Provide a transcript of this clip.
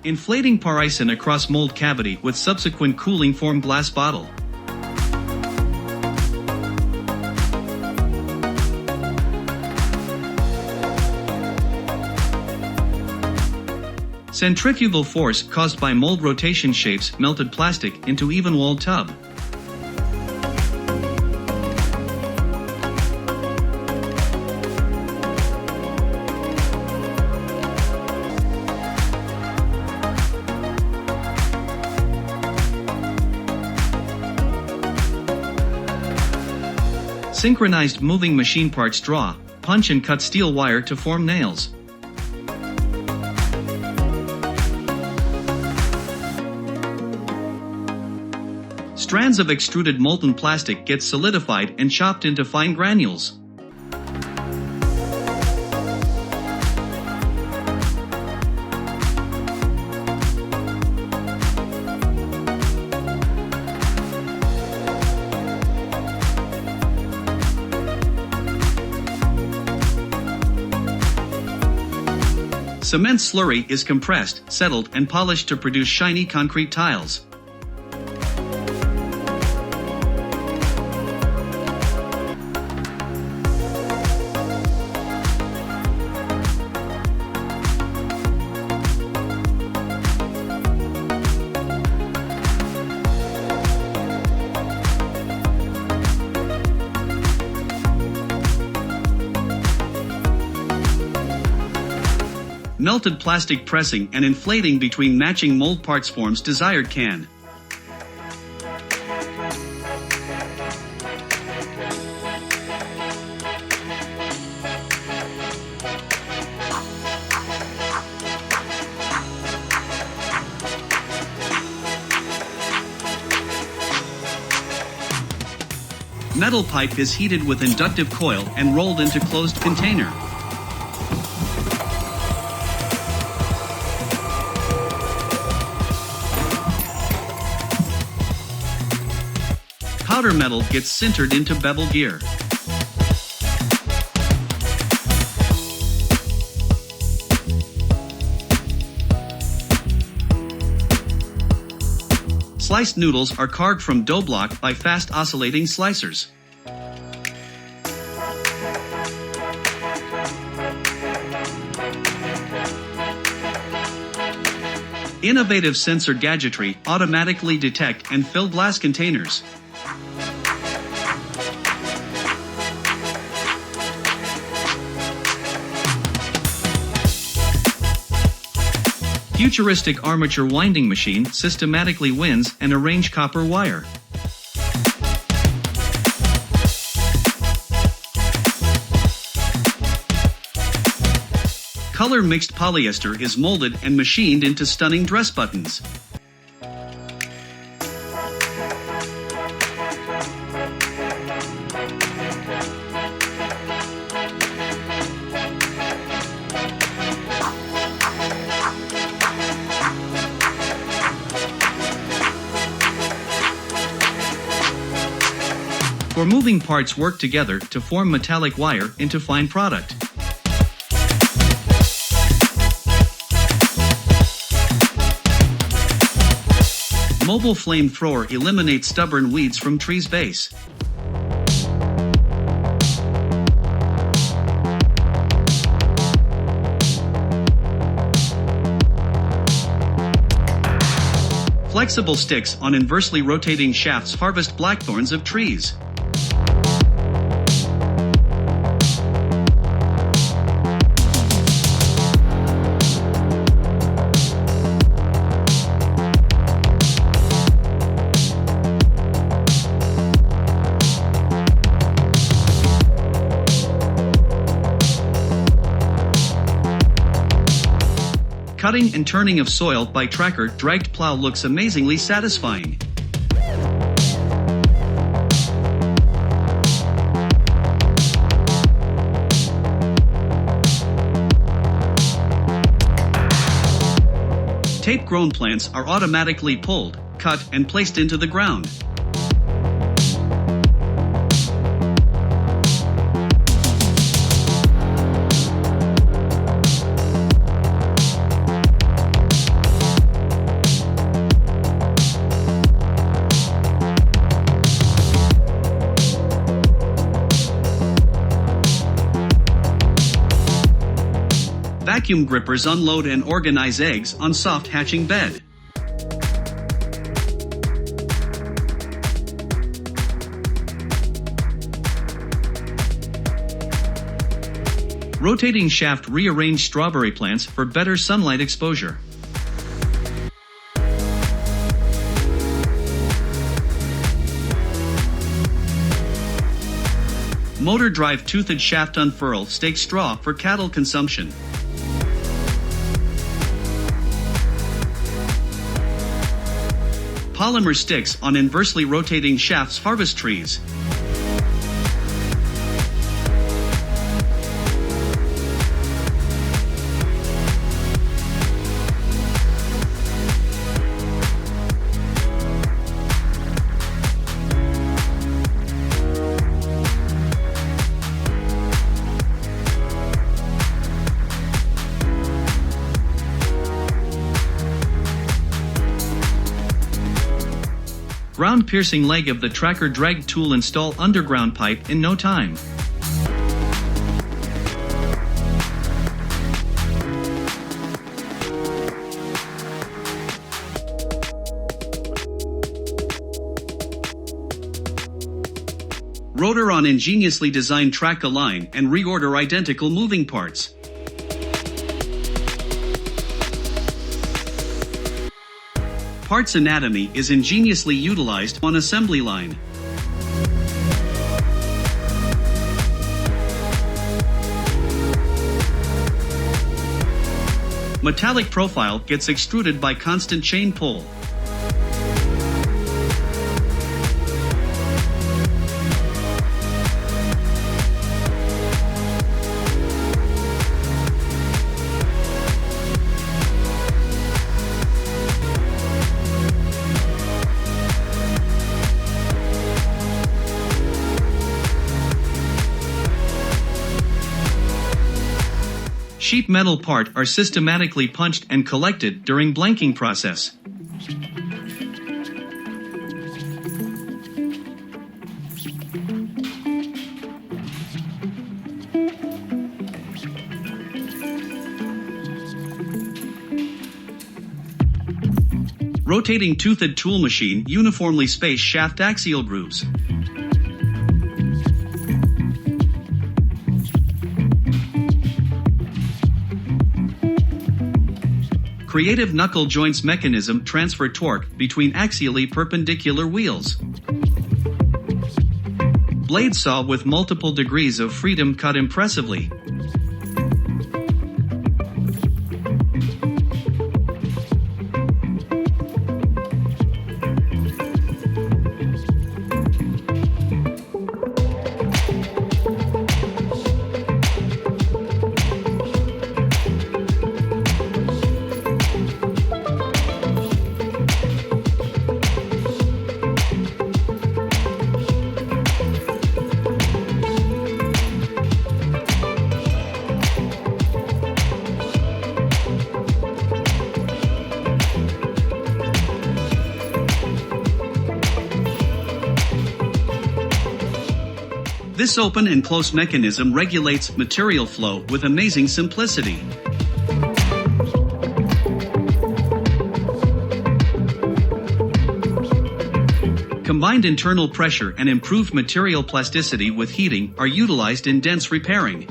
Inflating parison across mold cavity with subsequent cooling form glass bottle. Centrifugal force caused by mold rotation shapes melted plastic into even-walled tub. Synchronized moving machine parts draw, punch and cut steel wire to form nails. Strands of extruded molten plastic get solidified and chopped into fine granules. Cement slurry is compressed, settled, and polished to produce shiny concrete tiles. Melted plastic pressing and inflating between matching mold parts forms desired can. Metal pipe is heated with inductive coil and rolled into closed container. Powder metal gets sintered into bevel gear. Sliced noodles are carved from dough block by fast oscillating slicers. Innovative sensor gadgetry automatically detect and fill glass containers. Futuristic armature winding machine systematically winds and arrange copper wire. Color mixed polyester is molded and machined into stunning dress buttons. For moving parts work together to form metallic wire into fine product. Mobile flamethrower eliminates stubborn weeds from tree's base. Flexible sticks on inversely rotating shafts harvest blackthorns of trees. Cutting and turning of soil by tractor-dragged plow looks amazingly satisfying. Tape-grown plants are automatically pulled, cut, and placed into the ground. vacuum grippers unload and organize eggs on soft hatching bed. Rotating shaft rearrange strawberry plants for better sunlight exposure. Motor drive toothed shaft unfurl stake straw for cattle consumption. Polymer sticks on inversely rotating shafts harvest trees. Ground piercing leg of the tracker drag tool install underground pipe in no time. Rotor on ingeniously designed track align and reorder identical moving parts. Parts anatomy is ingeniously utilized on assembly line. Metallic profile gets extruded by constant chain pull. Sheet metal part are systematically punched and collected during blanking process. Rotating toothed tool machine uniformly space shaft axial grooves. Creative knuckle joints mechanism transfer torque between axially perpendicular wheels. Blade saw with multiple degrees of freedom cut impressively. This open and close mechanism regulates material flow with amazing simplicity. Combined internal pressure and improved material plasticity with heating are utilized in dense repairing.